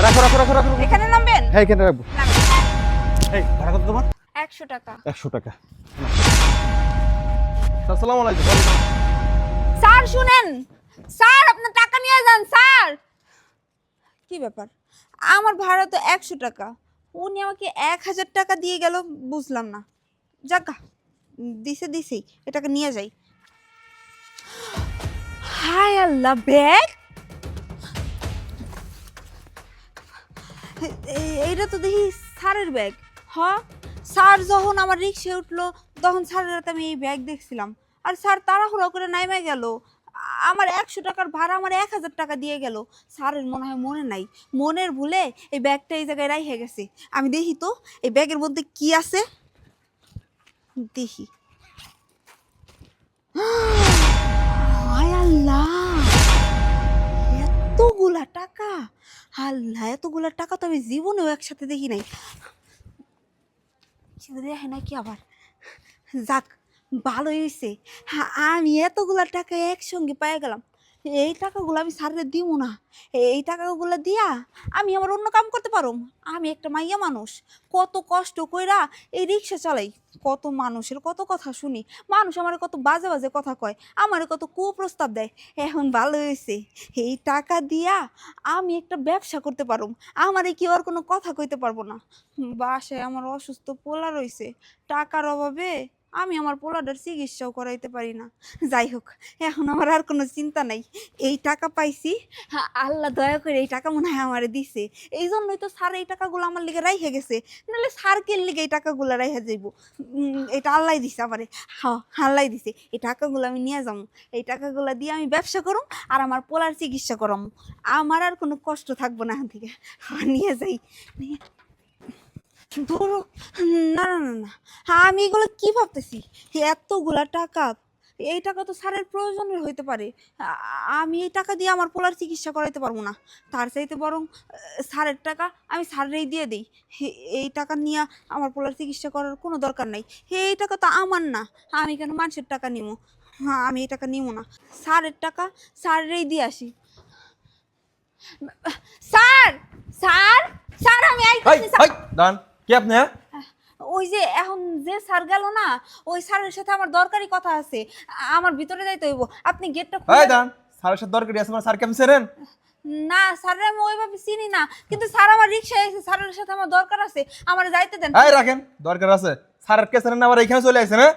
রাখো রাখো রাখো রাখো। এখানে নামবেন? হ্যাঁ এখানে রাখবো। নামেন। এই ভাড়া কত তোমার? 100 টাকা। 100 টাকা। আসসালামু আলাইকুম। স্যার শুনেন, স্যার আপনার টাকা নিয়ে যান স্যার। কি ব্যাপার, আমার ভাড়া তো 100 টাকা, উনি আমাকে 1000 টাকা দিয়ে গেল, বুঝলাম না। যাক দিছেই, এটাকে নিয়ে যাই। হায় আল্লাহ, ব্যাগ! এইটা তো দেখি স্যারের ব্যাগ। হ, স্যার যখন আমার রিক্সায় উঠলো তখন স্যারের হাতে আমি এই ব্যাগ দেখছিলাম। আর স্যার তাড়াহুড়ো করে নাইমা গেল, আমার 100 টাকার ভাড়া আমার 1000 টাকা দিয়ে গেল। স্যারের মনে হয় মনে নাই, মনের ভুলে এই ব্যাগটা এই জায়গায় রাইখে গেছে। আমি দেখি তো এই ব্যাগের মধ্যে কি আছে, দেখি। হায় আল্লাহ, এতগুলা টাকা! আল্লাহ, এতগুলা টাকা তো আমি জীবনেও একসাথে দেখি নাই। দেখে নাকি আবার? যাক, ভালোই হয়েছে, আমি এতগুলা টাকা একসঙ্গে পেয়ে গেলাম। এই টাকাগুলো আমি স্যাররে দিব না, এই টাকাগুলো দিয়া আমি আমার অন্য কাম করতে পারো। আমি একটা মাইয়া মানুষ, কত কষ্ট কইরা এই রিক্সা চালাই, কত মানুষের কত কথা শুনি, মানুষ আমার কত বাজে বাজে কথা কয়, আমার কত কুপ্রস্তাব দেয়। এখন ভালো হয়েছে, এই টাকা দিয়া আমি একটা ব্যবসা করতে পারো, আমারে কেউ আর কোনো কথা কইতে পারবো না। বাসায় আমার অসুস্থ পোলা রইছে, টাকার অভাবে আমি আমার পোলাটার চিকিৎসাও করাইতে পারি না। যাই হোক, এখন আমার আর কোনো চিন্তা নাই, এই টাকা পাইছি, আল্লাহ দয়া করে এই টাকা মনে হয় আমারে দিছে। এই জন্যই তো স্যার এই টাকাগুলো আমার লিগে রাইখে গেছে, নাহলে স্যারকের লিগে এই টাকাগুলো রাইখে যাইব। এটা আল্লাহ দিছে আমারে। হ্যাঁ, আল্লাহ দিছে। এই টাকাগুলো আমি নিয়ে যাবো, এই টাকাগুলো দিয়ে আমি ব্যবসা করুম আর আমার পোলার চিকিৎসা করাম, আমার আর কোনো কষ্ট থাকবো না এখান থেকে। নিয়ে যাই। ধরো, না না না না, আমি এগুলো কি ভাবতেছি, এতগুলা টাকা, এই টাকা তো স্যারের প্রয়োজনের হইতে পারে। আমি এই টাকা দিয়ে আমার পোলার চিকিৎসা করাইতে পারবো না, তার চাইতে বরং স্যারের টাকা আমি স্যারেরই দিয়ে দিই। এই টাকা নিয়ে আমার পোলার চিকিৎসা করার কোনো দরকার নাই। এই টাকা তো আমার না, আমি কেন মানুষের টাকা নিব? হ্যাঁ, আমি এই টাকা নিব না, স্যারের টাকা স্যারেরই দিয়ে আসি। স্যার, স্যার, স্যার আমি আইতেছি স্যার। দান কি আপনি? হ্যাঁ ওই যে এখন যে স্যার গেল না, ওই স্যারের সাথে আমার দরকারি কথা আছে, আমার ভিতরে যাইতে হইব, আপনি গেটটা এই খুলে দান, স্যারের সাথে দরকারি আছে, স্যার কেমন সেরেন? না স্যার, আমি ওইভাবে চিনি না, কিন্তু স্যার আমার রিক্সায় এসে, স্যারের সাথে আমার দরকার আছে, আমার যাইতে দেন। এই রাখেন, দরকার আছে স্যারের কে সেরেন, আবার এখানে চলে আসছে না?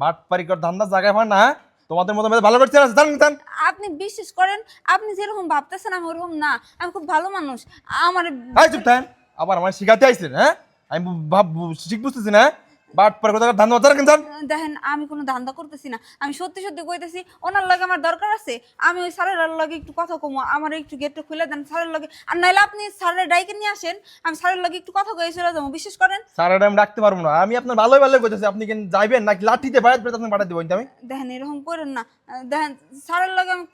বাট পারিকর ধান্দা জায়গায় পান না, হ্যাঁ? তোমাদের মতো ভালো করছে না, জান জান। আপনি বিশ্বাস করেন, আপনি যেরকম ভাবতেছেন আমি ওরকম না, আমি খুব ভালো মানুষ। আমার এই চুপ থাকেন, আবার আমার শিখাতে আইছেন? হ্যাঁ, আমি ভাব শিখ বুঝতেছি না, বাট পার কথা ধান্দা জান জান। দেখেন, আমি কোনো ধান্দা করতেছি না, আমি সত্যি সত্যি কইতেছি, ওনার লগে আমার দরকার আছে, আমি ওই স্যারের লগে একটু কথা কমো, আমার একটু গেটটা খুলে দেন স্যারের লগে, আর নাইলে আপনি স্যারের ডাইকে নিয়ে আসেন, আমি স্যারের লগে একটু কথা কয়ে চলে যাবো, বিশ্বাস করেন। স্যারের আমি রাখতে পারবো না, আমি আপনার ভালোই ভালো কইতেছি, আপনি কেন যাইবেন নাকি লাঠিতে বাইরে বেরোতে আপনি পাঠিয়ে দেবো আমি? দেখেন এরকম করেন না, দেখেন স্যারের লগে আমি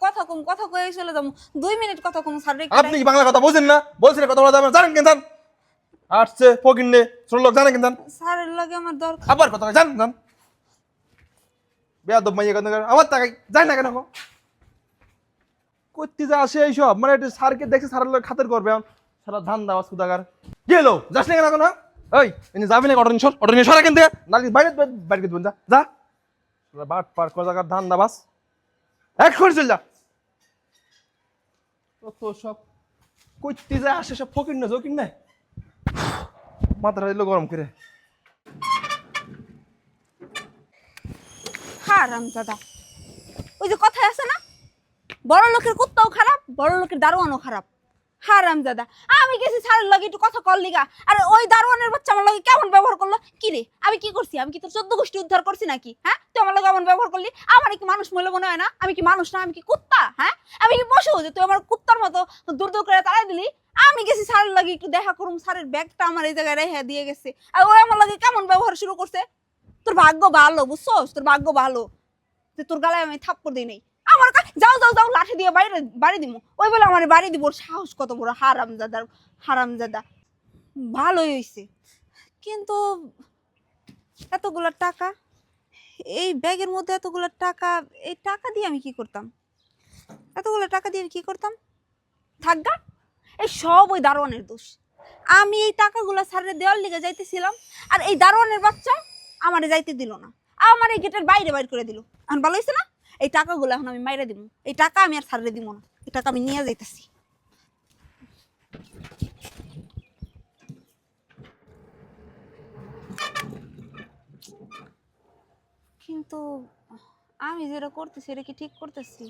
কথা কয়ে চলে যাবো, 2 মিনিট কথা কম স্যারের। আপনি কি বাংলা কথা বোঝেন না? বলছেন কথা বলা যাবে না, জানেন কেন জান? আসছে ফকিন্নে ছোট লোক, জানেন কেন জান? স্যারের লগে আমার দরকার। আবার কথা জান জান, বেয়াদব মাইয়া কথা আমার টাকা যায় না কেন গো? করতে যা আসে এইসব, মানে একটু স্যারকে দেখে স্যারের লোক খাতের করবে, সারা ধান দাওয়া সুদাগার গেলো, যাস না কেন এখন? ওই এনে যাবি না? অটো নিয়ে সরা কেন থেকে নাকি বাইরে বাইরে দেবেন, যা যা বাট পার কোথাকার ধান দাবাস, এক করে চল যা। তো সব করতে যায় আসে, সব ফকির না জকির না, মাথাটা দিল গরম করে। হারামজাদা, ওই যে কথায় আছে না, বড় লোকের কুত্তাও খারাপ, বড় লোকের দারোয়ানও খারাপ। হারামজাদা, আমি গেছি স্যারের লগে একটু কথা কল লিগা, আর ওই দারোয়ানের বাচ্চা আমার লগে কেমন ব্যবহার করলো। কি রে, আমি কি করছি? আমি কি তোর 14 গোষ্ঠী উদ্ধার করছি নাকি? হ্যাঁ, তুই আমার লগে এমন ব্যবহার করলি? আমার কি মানুষ মূল্য মনে হয় না? আমি কি মানুষ না, আমি কি কুত্তা? হ্যাঁ, আমি কি পশু যে তুই আমার কুত্তার মতো দূর দূর করে তাড়াই দিলি? আমি গেছি স্যারের লগে একটু দেখা করুম, স্যারের ব্যাগটা আমার এই জায়গায় রেখে দিয়ে গেছে, আর ওই আমার লগে কেমন ব্যবহার শুরু করছে। তোর ভাগ্য ভালো, বুঝছস? তোর ভাগ্য ভালো যে তোর গালায় আমি থাপ্পড় দিই নাই। আমার যাও যাও যাও, লাঠি দিয়ে বাইরে বাড়ি দিমু, ওই বলে আমার বাড়ি দিব, ওর সাহস কত বড়! হারামজাদার হারামজাদা। ভালোই হইছে, কিন্তু এতগুলা টাকা এই ব্যাগের মধ্যে, এতগুলা টাকা, এই টাকা দিয়ে আমি কি করতাম? এতগুলা টাকা দিয়ে আমি কি করতাম? থাকগা, এই সব ওই দারোয়ানের দোষ। আমি এই টাকাগুলো স্যারের দেওয়ার লিগে যাইতেছিলাম, আর এই দারোয়ানের বাচ্চা আমারে যাইতে দিল না, আমার এই গেটের বাইরে বাইর করে দিল। এখন ভালো হয়েছে না? এই টাকাগুলো এখন আমি মাইরে দিব। এই টাকা আমি আর স্যারের দিব না, এই টাকা আমি নিয়ে যাইতেছি। কিন্তু আমি যেটা করতেছি এটা কি ঠিক করতেছি?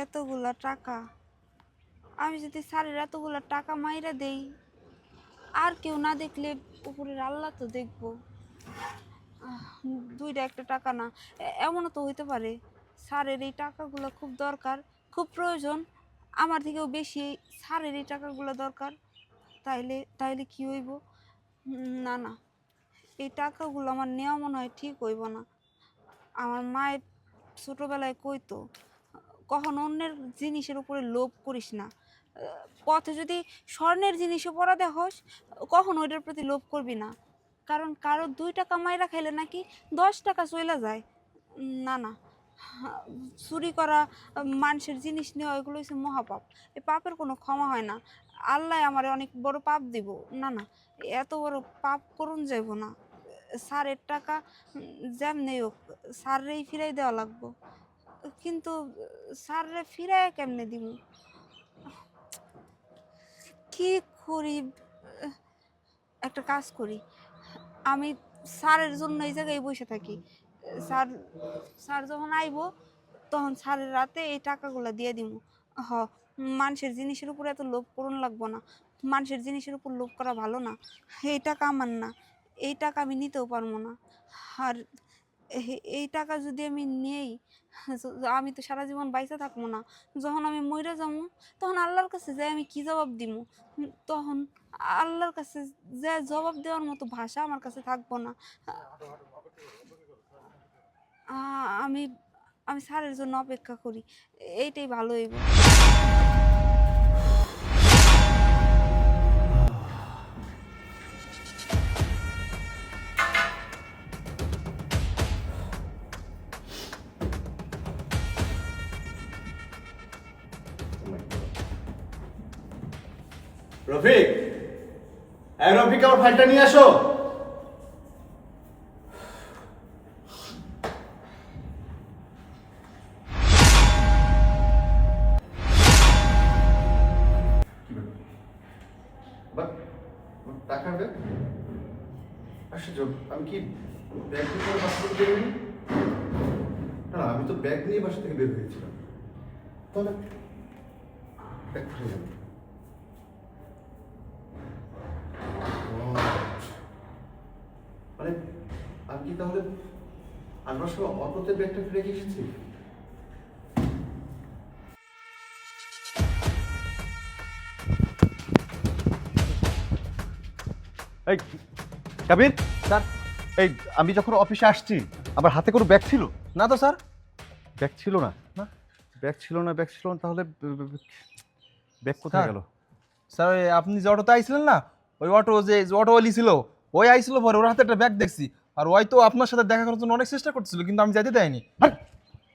এতগুলা টাকা আমি যদি স্যারের এতগুলা টাকা মাইরা দেই, আর কেউ না দেখলে উপরের আল্লাহ তো দেখবো। দুইটা একটা টাকা না, এমনও তো হইতে পারে স্যারের এই টাকাগুলো খুব দরকার, খুব প্রয়োজন, আমার থেকেও বেশি স্যারের এই টাকাগুলো দরকার। তাইলে তাইলে কি হইব? না না, এই টাকাগুলো আমার নেওয়া মনে হয় ঠিক হইব না। আমার মায়ের ছোটোবেলায় কইতো, কখন অন্যের জিনিসের উপরে লোভ করিস না। পথে যদি স্বর্ণের জিনিসও পরা দেখোস, কখন ওইটার প্রতি লোভ করবি না, কারণ কারো 2 টাকা মাইরা খাইলে নাকি 10 টাকা চইলা যায়। না না, চুরি করা, মানুষের জিনিস নেওয়া, এগুলো হচ্ছে মহাপাপ। এই পাপের কোনো ক্ষমা হয় না। আল্লাহ আমার অনেক বড় পাপ দিব। না না, এত বড় পাপ করুন যাইব না। স্যারের টাকা যেমনি হোক স্যাররেই ফিরাই দেওয়া লাগবো। কিন্তু স্যাররে ফিরাই কেমনে দিব? কি করি? একটা কাজ করি, আমি স্যারের জন্য এই জায়গায় বসে থাকি। স্যার স্যার যখন আইবো তখন স্যারের রাতে এই টাকাগুলো দিয়ে দিব। হ, মানুষের জিনিসের উপর এত লোভ করুন লাগবো না। মানুষের জিনিসের উপর লোভ করা ভালো না। এই টাকা আমার না, এই টাকা আমি নিতেও পারবো না। আর এই টাকা যদি আমি নেই, আমি তো সারা জীবন বাইসা থাকবো না। যখন আমি মইরা যাবো তখন আল্লাহর কাছে যাই আমি কি জবাব দিব? তখন আল্লাহর কাছে যে জবাব দেওয়ার মতো ভাষা আমার কাছে থাকবো না। আমি আমি স্যারের জন্য অপেক্ষা করি, এইটাই ভালো হইব। রফিক, এই রফিক, আমার ফাইলটা নিয়ে আসো। টাকার ব্যাগ? আশ্চর্য, আমি কি ব্যাগ নিয়ে বাসা থেকে বেরোইনি? না না, আমি তো ব্যাগ নিয়ে বাসা থেকে বের হয়েছিলাম। তাহলে ব্যাগ কোথায় যাবে? মানে আমি কি তাহলে আনবার সময় অটোতে ব্যাগটা রেখে এসেছি? এই কাবির স্যার, এই আমি যখন অফিসে আসছি আমার হাতে কোনো ব্যাগ ছিল না তো স্যার। ব্যাগ ছিল না না। ব্যাগ ছিল না, ব্যাগ ছিল না, তাহলে ব্যাগ কোথায় স্যার, গেল? স্যার ওই আপনি যে অটোতে আইছিলেন না, ওই অটো যে অটোওয়ালি ছিল, ওই আইছিল পরে ওর হাতে একটা ব্যাগ দেখছি। আর ওই তো আপনার সাথে দেখা করার জন্য অনেক চেষ্টা করছিল, কিন্তু আমি যেতে দেয়নি। আরে,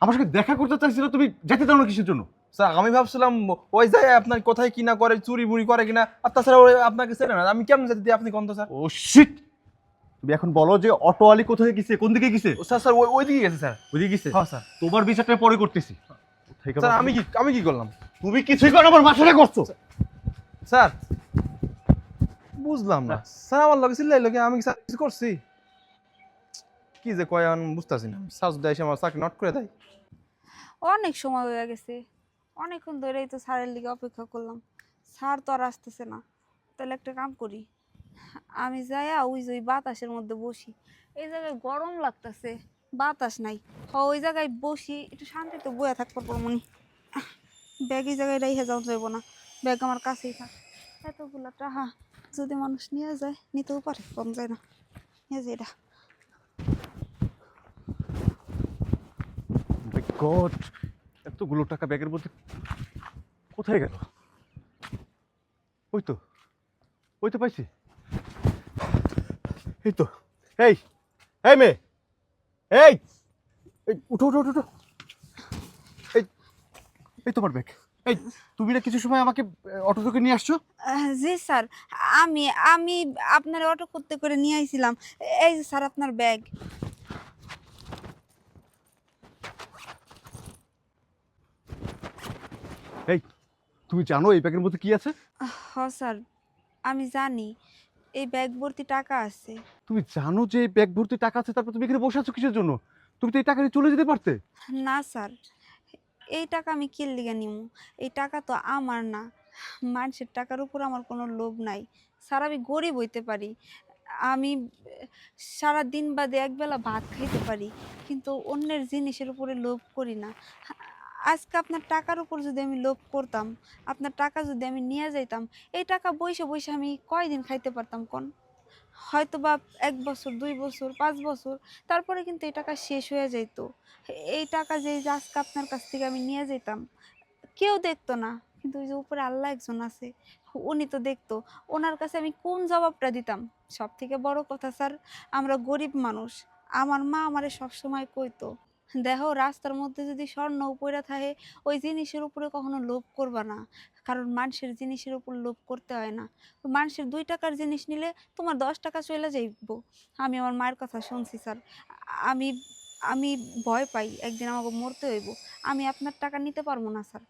আমার সঙ্গে দেখা করতে চাইছিল, তুমি যেতে দাও না কিসের জন্য? স্যার আমি ভাবছিলাম ওই যায় আপনার কোথায় কিনা করে, চুরি বুড়ি করে কিনা, আর তাছাড়া ওই আপনাকে চেনে না, আমি কেমন যেতে দিই আপনি কোন তো স্যার। ও শিট, তুমি এখন বলো যে অটোওয়ালি কোথায় গেছে, কোন দিকে গেছে? স্যার স্যার ওই দিকে গেছে স্যার। ওইদিকে গেছে? হ্যাঁ স্যার। তোমার বিচারটা পরে করতেছি। স্যার আমি কি করলাম? তুমি কিছুই করো, আমার বাসাটা করছো। স্যার বুঝলাম না স্যার, আমার লগে ছিল লোকে, আমি কি স্যার কিছু করছি? কি যে কয় আমি বুঝতেছি না। স্যার যদি এসে আমার চাকরি নট করে দেয়। অনেক সময় হয়ে গেছে, অনেকক্ষণ ধরেই তো স্যারের লিগে অপেক্ষা করলাম, স্যার তো আর আসতেছে না। তাহলে একটা কাম করি, আমি যাইয়া ওই যে ওই বাতাসের মধ্যে বসি। এই জায়গায় গরম লাগতেছে, বাতাস নাই। ওই জায়গায় বসি, একটু শান্তিতে বয়ে থাকতে পারবো মনি। ব্যাগ এই জায়গায় রেখে যাওয়া যাইব না, ব্যাগ আমার কাছেই থাক। এতগুলো টাকা যদি মানুষ নিয়ে যায়, নিতেও পারে, কম যায় না, নিয়ে যায় এটা। মাই গড, এতগুলো টাকা ব্যাগের মধ্যে কোথায় গেল? ওই তো, ওই তো পাইছি। এই তো, এই এই মেয়ে, এই এই উঠো উঠো উঠো উঠো। এই এই তোমার ব্যাগ। এই তুমি না কিছু সময় আমাকে অটো থেকে নিয়ে আসছো? জি স্যার, আমি আমি আপনার অটো করতে করে নিয়ে আইছিলাম। এই যে স্যার আপনার ব্যাগ। এই তুমি জানো এই ব্যাগের মধ্যে কি আছে? স্যার, আমি জানি এই ব্যাগ ভর্তি টাকা আছে। তুমি জানো যে এই ব্যাগ ভর্তি টাকা আছে, তারপর তুমি এখানে বসে আছো কিসের জন্য? তুমি তো এই টাকা নিয়ে চলে যেতে পারতে। না স্যার, এই টাকা আমি কি লিগা নিমু? এই টাকা তো আমার না। মানুষের টাকার উপর আমার কোনো লোভ নাই। স্যার, আমি গরিব হইতে পারি। আমি সারা দিন বাদে একবেলা ভাত খাইতে পারি। কিন্তু অন্যের জিনিসের উপরে লোভ করি না। আজকে আপনার টাকার উপর যদি আমি লোভ করতাম, আপনার টাকা যদি আমি নিয়ে যাইতাম, এই টাকা বইসা, বইসা আমি কয়দিন খাইতে পারতাম কোন? হয়তোবা ১ বছর, ২ বছর, ৫ বছর, তারপরে কিন্তু এই টাকা শেষ হয়ে যাইত। এই টাকা যে এই যে আজকে আপনার কাছ থেকে আমি নিয়ে যেতাম, কেউ দেখতো না। কিন্তু ওই যে উপরে আল্লাহ একজন আছে, উনি তো দেখতো। ওনার কাছে আমি কোন জবাবটা দিতাম? সবথেকে বড় কথা স্যার, আমরা গরিব মানুষ। আমার মা আমারে সবসময় কইতো, দেখো রাস্তার মধ্যে যদি স্বর্ণ পইড়া থাকে, ওই জিনিসের উপরে কখনো লোভ করবা না। কারণ মানুষের জিনিসের উপর লোভ করতে হয় না। মানুষের ২ টাকার জিনিস নিলে তোমার ১০ টাকা চইলা যাইব। আমি আমার মায়ের কথা শুনছি স্যার। আমি আমি ভয় পাই একদিন আমাকে মরতে হইব। আমি আপনার টাকা নিতে পারবো না স্যার।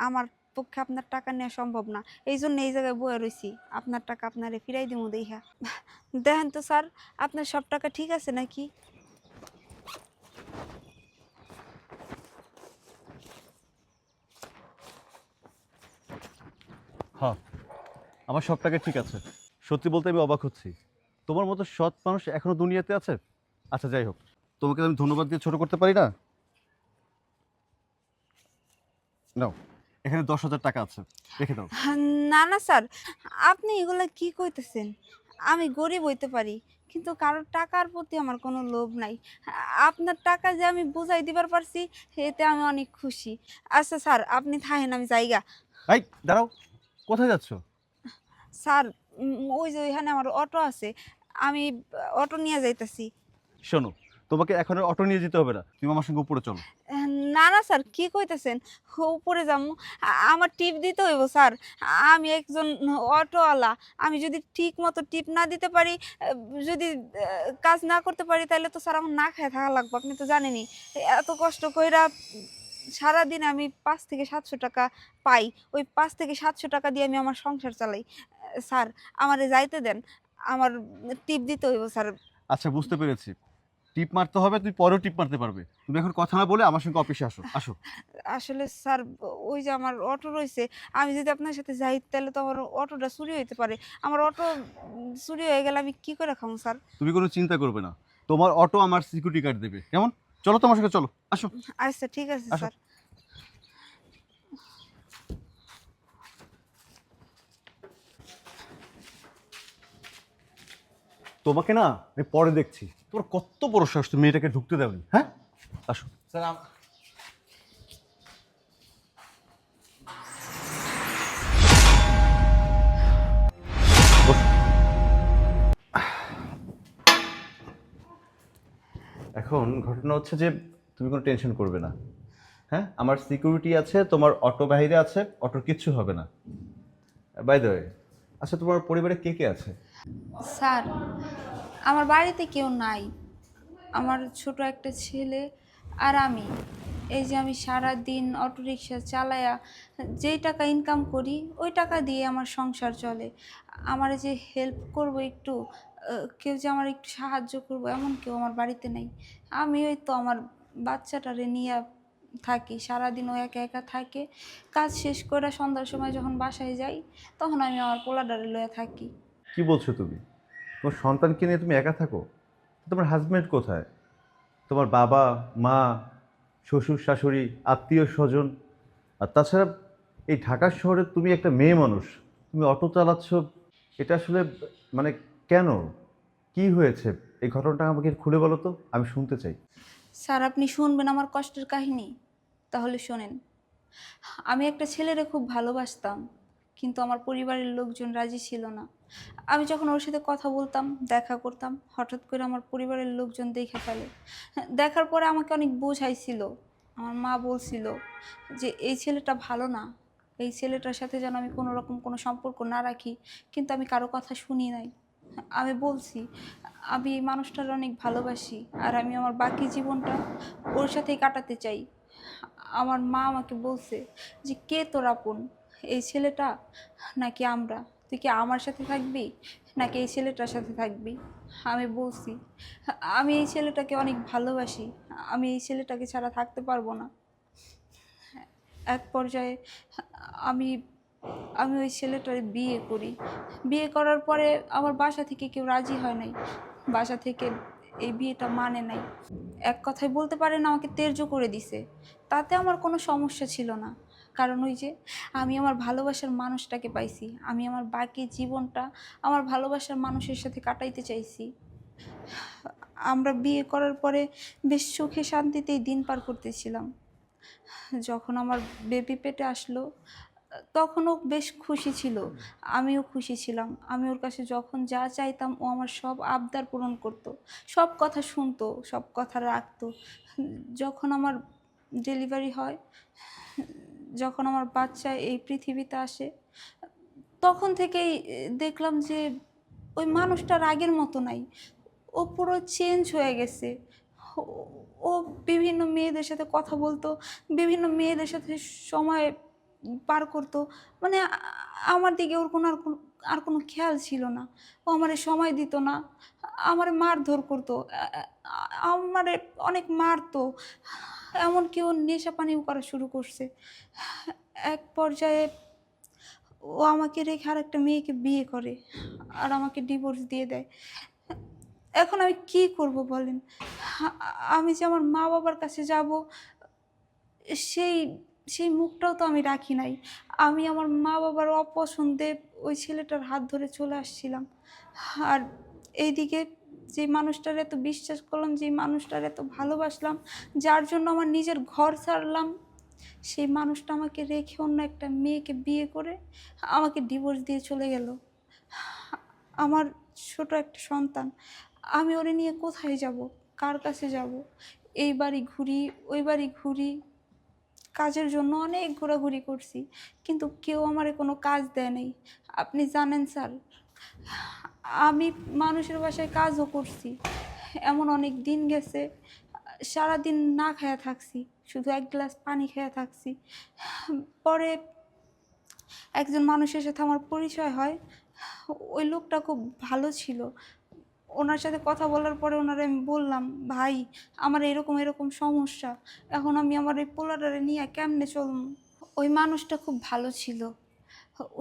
আমার পক্ষে আপনার টাকা নেওয়া সম্ভব না। এইজন্য এই জায়গায় বইয়া রইছি। আপনার টাকা আপনারে ফিরাই দিমু দেইহা। দেখেন তো স্যার, আপনার সব টাকা ঠিক আছে নাকি? হ্যাঁ, আমার সব টাকা ঠিক আছে। সত্যি বলতে আমি অবাক হচ্ছি, তোমার মতো সৎ মানুষ এখনো দুনিয়াতে আছে। আচ্ছা যাই হোক, তোমাকে আমি ধন্যবাদ দিয়ে ছোট করতে পারি না। নাও, এখানে ১০,০০০ টাকা আছে, রেখে দাও। না, না স্যার, আপনি এগুলা কি কইতেছেন? আমি গরিব হইতে পারি, কিন্তু কারোর টাকার প্রতি আমার কোনো লোভ নাই। আপনার টাকা যে আমি বুঝাই দিবার পারছি, এতে আমি অনেক খুশি। আচ্ছা স্যার, আপনি থাহেন, আমি যাইগা। এই দাঁড়াও, কোথায় যাচ্ছ? স্যার, ওই যে ওইখানে আমার অটো আছে, আমি অটো নিয়ে যাইতাছি। শোনো, তোমাকে এখন আর অটো নিয়ে যেতে হবে না, তুমি আমার সঙ্গে উপরে চলো। না, না স্যার, কি কইতেছেন? উপরে যামু? আমার টিপ দিতে হইব স্যার। আমি একজন অটোওয়ালা। আমি যদি ঠিক মতো টিপ না দিতে পারি, যদি কাজ না করতে পারি, তাহলে তো স্যার আমার না খেয়ে থাকা লাগবে। আপনি তো জানেনই। এত কষ্ট কইরা সারাদিন আমি ৫ থেকে ৭০০ টাকা পাই। ওই ৫ থেকে ৭০০ টাকা দিয়ে আমি আমার সংসার চালাই। স্যার, আমারে যাইতে দেন। আমার টিপ দিতে হইব স্যার। আচ্ছা বুঝতে পেরেছি, টিপ মারতে হবে, তুমি পরেও টিপ মারতে পারবে। তুমি এখন কথা না বলে আমার সঙ্গে অফিসে আসো, আসো। আসলে স্যার, ওই যে আমার অটো রইছে, আমি যদি আপনার সাথে যাই তাহলে তো আমার অটোটা চুরি হইতে পারে। আমার অটো চুরি হয়ে গেলে আমি কি করে খাবো স্যার? তুমি কোনো চিন্তা করবে না, তোমার অটো আমার সিকিউরিটি গার্ড দেবে। কেমন? চলো তোমার সঙ্গে, চলো, আসো। আচ্ছা ঠিক আছে আসো। স্যার। তোমাকে না আমি পরে দেখছি। তোমার কত বড় সাহস, তুমি মেয়েটাকে ঢুকতে দাওনি। হ্যাঁ, আসো। স্যার বসো। এখন ঘটনা হচ্ছে যে তুমি কোনো টেনশন করবে না। হ্যাঁ, আমার সিকিউরিটি আছে, তোমার অটো বাহিরে আছে, অটোর কিচ্ছু হবে না। বাই দ্য ওয়ে, আচ্ছা তোমার পরিবারে কে কে আছে? স্যার, আমার বাড়িতে কেউ নাই। আমার ছোট একটা ছেলে আর আমি। এই যে আমি সারাদিন অটোরিকশা চালায়া যেই টাকা ইনকাম করি, ওই টাকা দিয়ে আমার সংসার চলে। আমার যে হেল্প করব একটু, কেউ যে আমার একটু সাহায্য করব, এমন কেউ আমার বাড়িতে নেই। আমি ওই তো আমার বাচ্চাটারে নিয়ে থাকি। সারাদিন ও একা একা থাকে। কাজ শেষ করে সন্ধ্যার সময় যখন বাসায় যাই, তখন আমি আমার পোলাডারে লয়ে থাকি। কি বলছো তুমি? তোমার সন্তানকে নিয়ে তুমি একা থাকো? তোমার হাজবেন্ড কোথায়? তোমার বাবা, মা, শ্বশুর শাশুড়ি, আত্মীয় স্বজন? আর তাছাড়া এই ঢাকা শহরে তুমি একটা মেয়ে মানুষ, তুমি অটো চালাচ্ছ, এটা আসলে মানে কেন? কি হয়েছে? এই ঘটনাটা আমাকে খুলে বলো তো, আমি শুনতে চাই। স্যার, আপনি শুনবেন আমার কষ্টের কাহিনী? তাহলে শোনেন। আমি একটা ছেলেরে খুব ভালোবাসতাম, কিন্তু আমার পরিবারের লোকজন রাজি ছিল না। আমি যখন ওর সাথে কথা বলতাম, দেখা করতাম, হঠাৎ করে আমার পরিবারের লোকজন দেখে ফেলে। দেখার পরে আমাকে অনেক বোঝাইছিল। আমার মা বলছিল যে এই ছেলেটা ভালো না, এই ছেলেটার সাথে যেন আমি কোনো রকম কোনো সম্পর্ক না রাখি, কিন্তু আমি কারো কথা শুনি নাই। আমি বলছি আমি এই মানুষটার অনেক ভালোবাসি, আর আমি আমার বাকি জীবনটা ওর সাথেই কাটাতে চাই। আমার মা আমাকে বলছে যে কে তোর আপন, এই ছেলেটা নাকি আমরা? তুই কি আমার সাথে থাকবি নাকি এই ছেলেটার সাথে থাকবি? আমি বলছি আমি এই ছেলেটাকে অনেক ভালোবাসি, আমি এই ছেলেটাকে ছাড়া থাকতে পারবো না। এক পর্যায়ে আমি আমি ওই ছেলেটার বিয়ে করি। বিয়ে করার পরে আমার বাসা থেকে কেউ রাজি হয় নাই, বাসা থেকে এই বিয়েটা মানে নাই। এক কথায় বলতে পারেন আমাকে ত্যায্য করে দিছে। তাতে আমার কোনো সমস্যা ছিল না, কারণ ওই যে আমি আমার ভালোবাসার মানুষটাকে পাইছি, আমি আমার বাকি জীবনটা আমার ভালোবাসার মানুষের সাথে কাটাইতে চাইছি। আমরা বিয়ে করার পরে বেশ সুখে শান্তিতেই দিন পার করতেছিলাম। যখন আমার বেবি পেটে আসলো তখনও বেশ খুশি ছিল, আমিও খুশি ছিলাম। আমি ওর কাছে যখন যা চাইতাম ও আমার সব আবদার পূরণ করতো, সব কথা শুনতো, সব কথা রাখতো। যখন আমার ডেলিভারি হয়, যখন আমার বাচ্চা এই পৃথিবীতে আসে, তখন থেকেই দেখলাম যে ওই মানুষটার আগের মতো নাই, ও পুরো চেঞ্জ হয়ে গেছে। ও- ও বিভিন্ন মেয়েদের সাথে কথা বলতো, বিভিন্ন মেয়েদের সাথে সময় পার করতো। মানে আমার দিকে ওর কোনো আর কোনো খেয়াল ছিল না। ও আমারে সময় দিত না, আমারে মারধর করতো, আমারে অনেক মারতো, এমনকি ও নেশা পানিও করা শুরু করছে। এক পর্যায়ে ও আমাকে রেখে আর একটা মেয়েকে বিয়ে করে আর আমাকে ডিভোর্স দিয়ে দেয়। এখন আমি কি করব বলেন? আমি যে আমার মা বাবার কাছে যাব, সেই সেই মুখটাও তো আমি রাখি নাই। আমি আমার মা বাবার অপছন্দে ওই ছেলেটার হাত ধরে চলে আসছিলাম। আর এইদিকে যে মানুষটার এত বিশ্বাস করলাম, যে মানুষটার এত ভালোবাসলাম, যার জন্য আমার নিজের ঘর ছাড়লাম, সেই মানুষটা আমাকে রেখে অন্য একটা মেয়েকে বিয়ে করে আমাকে ডিভোর্স দিয়ে চলে গেল। আমার ছোট একটা সন্তান, আমি ওরে নিয়ে কোথায় যাব, কার কাছে যাব? এই বাড়ি ঘুরি, ওই বাড়ি ঘুরি, কাজের জন্য অনেক ঘোরাঘুরি করছি, কিন্তু কেউ আমারে কোনো কাজ দেয় নাই। আপনি জানেন স্যার, আমি মানুষের বাসায় কাজও করছি, এমন অনেক দিন গেছে সারাদিন না খেয়ে থাকছি, শুধু এক গ্লাস পানি খেয়ে থাকছি। পরে একজন মানুষের সাথে আমার পরিচয় হয়, ওই লোকটা খুব ভালো ছিল। ওনার সাথে কথা বলার পরে ওনারে আমি বললাম, ভাই আমার এরকম এরকম সমস্যা, এখন আমি আমার এই পোলাটারে নিয়ে কেমনে চলব? ওই মানুষটা খুব ভালো ছিল।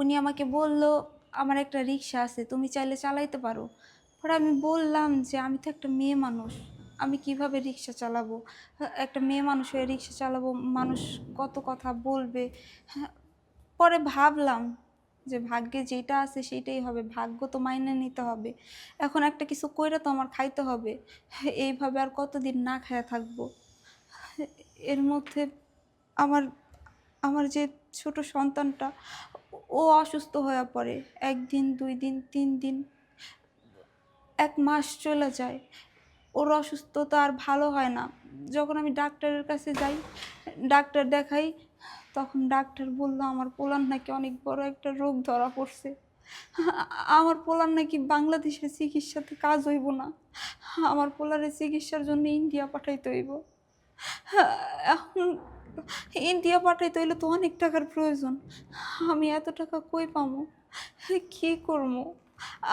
উনি আমাকে বলল, আমার একটা রিক্সা আছে, তুমি চাইলে চালাইতে পারো। পরে আমি বললাম যে আমি তো একটা মেয়ে মানুষ, আমি কিভাবে রিক্সা চালাবো? একটা মেয়ে মানুষ হয়ে রিক্সা চালাবো, মানুষ কত কথা বলবে। পরে ভাবলাম যে ভাগ্যে যেটা আছে সেটাই হবে, ভাগ্য তো মাইনে নিতে হবে। এখন একটা কিছু কইরা তো আমার খাইতে হবে, এইভাবে আর কতদিন না খায়া থাকবো? এর মধ্যে আমার আমার যে ছোট সন্তানটা, ও অসুস্থ হয়ে পড়ে। একদিন, 2 দিন, 3 দিন, 1 মাস চলে যায়। ওর অসুস্থতা আর ভালো হয় না। যখন আমি ডাক্তারের কাছে যাই, ডাক্তার দেখাই, তখন ডাক্তার বলল আমার পোলার নাকি অনেক বড় একটা রোগ ধরা পড়ছে। আমার পোলার নাকি বাংলাদেশের চিকিৎসাতে কাজ হইব না, আমার পোলারের চিকিৎসার জন্য ইন্ডিয়া পাঠাইতে হইব। এখন ইন্ডিয়া পাঠাইতে হইলে তো অনেক টাকার প্রয়োজন, আমি এত টাকা কই পাবো? কি করবো?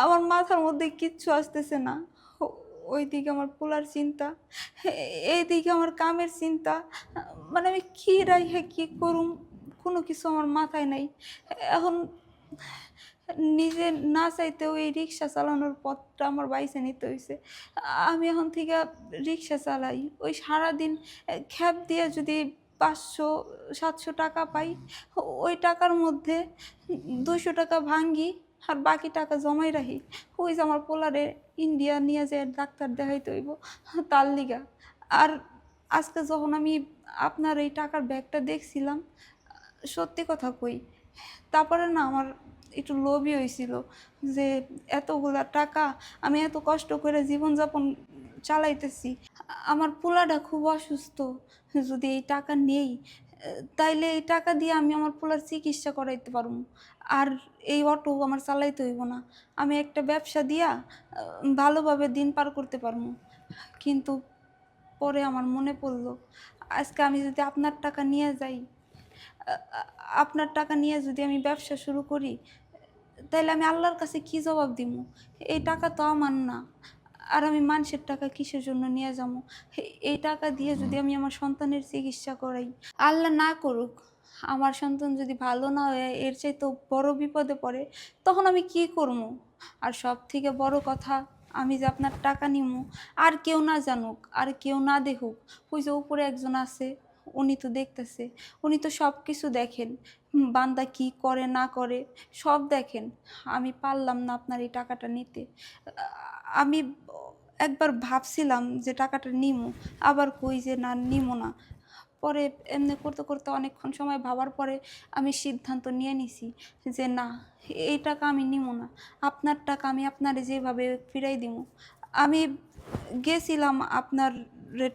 আমার মাথার মধ্যে কিচ্ছু আসতেছে না। ওইদিকে আমার পোলার চিন্তা, এইদিকে আমার কামের চিন্তা, মানে আমি কি রাইখা কি করুম কোনো কিছু আমার মাথায় নাই। এখন নিজে না চাইতেও এই রিক্সা চালানোর পথটা আমার বাইছে নিতে হয়েছে। আমি এখন থেকে রিক্সা চালাই, ওই সারাদিন খ্যাপ দিয়ে যদি 500-700 টাকা পাই, ওই টাকার মধ্যে 200 টাকা ভাঙ্গি আর বাকি টাকা জমাই রাখি। ওই যে আমার পোলারে ইন্ডিয়া নিয়ে যায় ডাক্তার দেখাইতে হইব, তার লিগা। আর আজকে যখন আমি আপনার এই টাকার ব্যাগটা দেখছিলাম, সত্যি কথা কই, তারপরে না আমার একটু লোভই হয়েছিল যে এতগুলা টাকা আমি এত কষ্ট করে জীবনযাপন চালাইতেছি, আমার পোলাটা খুব অসুস্থ, যদি এই টাকা নেই তাইলে এই টাকা দিয়ে আমি আমার পোলার চিকিৎসা করাইতে পারবো। আর এই অটো আমার চালাইতে হইব না। আমি একটা ব্যবসা দিয়া ভালোভাবে দিন পার করতে পারবো। কিন্তু পরে আমার মনে পড়লো, আজকে আমি যদি আপনার টাকা নিয়ে যাই, আপনার টাকা নিয়ে যদি আমি ব্যবসা শুরু করি, তাইলে আমি আল্লাহর কাছে কি জবাব দিব? এই টাকা তো আমার না। আর আমি মানুষের টাকা কিসের জন্য নিয়ে যাবো? এই টাকা দিয়ে যদি আমি আমার সন্তানের চিকিৎসা করাই, আল্লাহ না করুক আমার সন্তান যদি ভালো না হয়, এর চাইতে বড় বিপদে পড়ে, তখন আমি কি করবো? আর সব থেকে বড় কথা, আমি যে আপনার টাকা নিমু, আর কেউ না জানুক, আর কেউ না দেখুক, ওই যে উপরে একজন আছে, উনি তো দেখতেছে, উনি তো সব কিছু দেখেন, বান্দা কি করে না করে সব দেখেন। আমি পারলাম না আপনার এই টাকাটা নিতে। আমি একবার ভাবছিলাম যে টাকাটা নিমু, আবার কই যে না নিমু না। পরে এমনি করতে করতে অনেকক্ষণ সময় ভাবার পরে আমি সিদ্ধান্ত নিয়ে নিছি যে না, এই টাকা আমি নিমু না। আপনার টাকা আমি আপনারে যেভাবে ফিরাই দিব। আমি গেছিলাম আপনার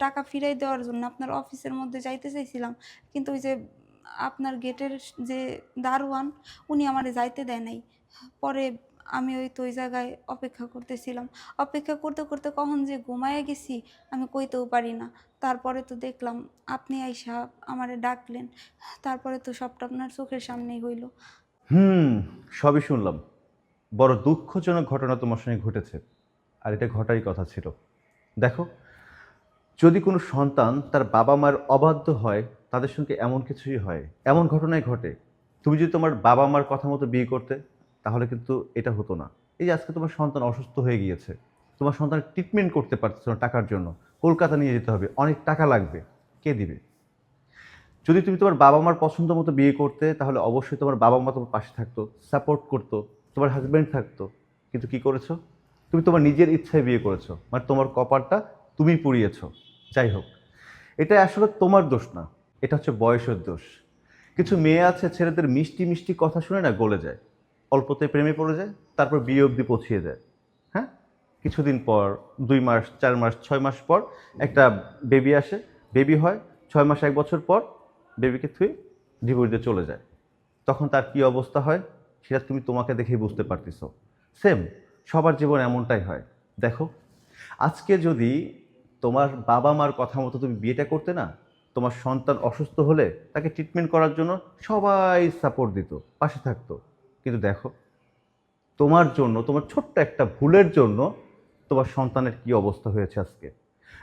টাকা ফিরাই দেওয়ার জন্য, আপনার অফিসের মধ্যে যাইতে চাইছিলাম, কিন্তু ওই যে আপনার গেটের যে দারোয়ান, উনি আমারে যাইতে দেয় নাই। পরে আমি ওই তো ওই জায়গায় অপেক্ষা করতেছিলাম, অপেক্ষা করতে করতে কখন যে ঘুমায়ে গেছি আমি কইতেও পারি না। তারপরে তো দেখলাম আপনি আইসা আমারে ডাকলেন, তারপরে তো সবটা আপনার চোখের সামনেই হইল। সবই শুনলাম। বড় দুঃখজনক ঘটনা তোমার সঙ্গে ঘটেছে, আর এটা ঘটারই কথা ছিল। দেখো, যদি কোনো সন্তান তার বাবা মার অবাধ্য হয়, তাদের সঙ্গে এমন কিছুই হয়, এমন ঘটনাই ঘটে। তুমি যদি তোমার বাবা মার কথা মতো বিয়ে করতে, তাহলে কিন্তু এটা হতো না। এই যে আজকে তোমার সন্তান অসুস্থ হয়ে গিয়েছে, তোমার সন্তানের ট্রিটমেন্ট করতে পারছো না টাকার জন্য, কলকাতা নিয়ে যেতে হবে, অনেক টাকা লাগবে, কে দিবে? যদি তুমি তোমার বাবা মার পছন্দ মতো বিয়ে করতে, তাহলে অবশ্যই তোমার বাবা মা তোমার পাশে থাকতো, সাপোর্ট করতো, তোমার হাজব্যান্ড থাকতো। কিন্তু কি করেছো? তুমি তোমার নিজের ইচ্ছায় বিয়ে করেছো, মানে তোমার কপালটা তুমি পুড়িয়েছো। যাই হোক, এটা আসলে তোমার দোষ না, এটা হচ্ছে বয়সের দোষ। কিছু মেয়ে আছে ছেলেদের মিষ্টি মিষ্টি কথা শুনে না গলে যায়, অল্পতে প্রেমে পড়ে যায়, তারপর বিয়ে অবধি পৌঁছিয়ে যায়। হ্যাঁ, কিছুদিন পর 2 মাস 4 মাস 6 মাস পর একটা বেবি আসে, বেবি হয়, 6 মাস 1 বছর পর বেবিকে থুয়ে ডিভোর্স দিয়ে চলে যায়। তখন তার কি অবস্থা হয় সেটা তুমি তোমাকে দেখেই বুঝতে পারতেছো। সেম, সবার জীবন এমনটাই হয়। দেখো, আজকে যদি তোমার বাবা মার কথা মতো তুমি বিয়েটা করতে না, তোমার সন্তান অসুস্থ হলে তাকে ট্রিটমেন্ট করার জন্য সবাই সাপোর্ট দিত, পাশে থাকতো। কিন্তু দেখো, তোমার জন্য, তোমার ছোট্ট একটা ভুলের জন্য তোমার সন্তানের কি অবস্থা হয়েছে আজকে।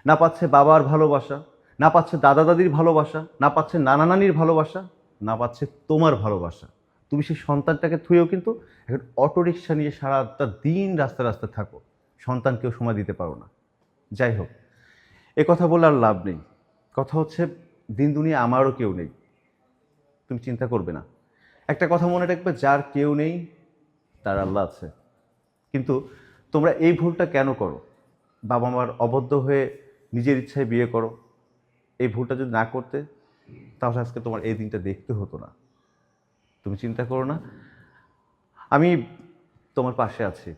না পাচ্ছে বাবার ভালোবাসা, না পাচ্ছে দাদা দাদির ভালোবাসা, না পাচ্ছে নানা নানির ভালোবাসা, না পাচ্ছে তোমার ভালোবাসা। তুমি সেই সন্তানটাকে থুয়েও কিন্তু এখন অটোরিকশা নিয়ে সারাটা দিন রাস্তা রাস্তা থাকো, সন্তানকেও সময় দিতে পারো না। যাই হোক, এ কথা বলে আর লাভ নেই। কথা হচ্ছে, দিন দুনিয়া আমারও কেউ নেই, তুমি চিন্তা করবে না। একটা কথা মনে রাখবে, যার কেউ নেই তার আল্লাহ আছে। কিন্তু তোমরা এই ভুলটা কেন করো? বাবা মার অবদ্ধ হয়ে নিজের ইচ্ছায় বিয়ে করো। এই ভুলটা যদি না করতে, তাহলে আজকে তোমার এই দিনটা দেখতে হতো না। তুমি চিন্তা করো না, আমি তোমার পাশে আছি।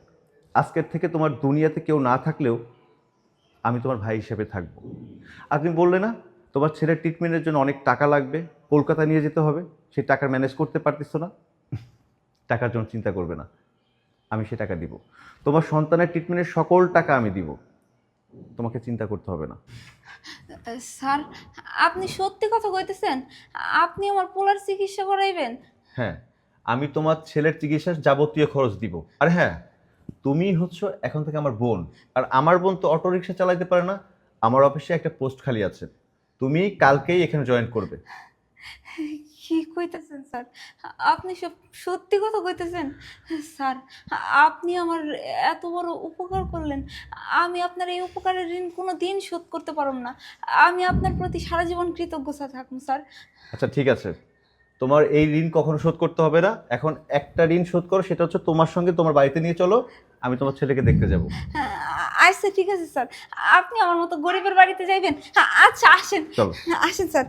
আজকের থেকে তোমার দুনিয়াতে কেউ না থাকলেও আমি তোমার ভাই হিসেবে থাকবো। আর তুমি বললে না তোমার ছেলের ট্রিটমেন্টের জন্য অনেক টাকা লাগবে, কলকাতা নিয়ে যেতে হবে, সেই টাকা ম্যানেজ করতে পারতেছো না। টাকার জন্য চিন্তা করবে না, আমি সে টাকা দিব। তোমার সন্তানের ট্রিটমেন্টের সকল টাকা আমি দিব, তোমাকে চিন্তা করতে হবে না। স্যার, আপনি সত্যি কথা কইতেছেন? আপনি আমার পোলার চিকিৎসা করাইবেন? হ্যাঁ, আমি তোমার ছেলের চিকিৎসার যাবতীয় খরচ দিব। আর হ্যাঁ, তুমি হচ্ছে এখন থেকে আমার বোন, আর আমার বোন তো অটোরিকশা চালাইতে পারে না। আমার অফিসে একটা পোস্ট খালি আছে, তুমি কালকেই এখানে জয়েন করবে। কি কইতেছেন স্যার? আপনি সব সত্যি কথা কইতেছেন? স্যার, আপনি আমার এত বড় উপকার করলেন, আমি আপনার এই উপকারের ঋণ কোনো দিন শোধ করতে পারব না। আমি আপনার প্রতি সারা জীবন কৃতজ্ঞতা থাকবো স্যার। আচ্ছা ঠিক আছে, তোমার এই ঋণ কখনো শোধ করতে হবে না। এখন একটা ঋণ শোধ করো, সেটা হচ্ছে তোমার সঙ্গে তোমার বাড়িতে নিয়ে চলো, আমি তোমার ছেলেকে দেখতে যাব। আচ্ছা ঠিক আছে স্যার, আপনি আমার মতো গরিবের বাড়িতে যাইবেন? আচ্ছা আসেন, চলো। আসেন স্যার।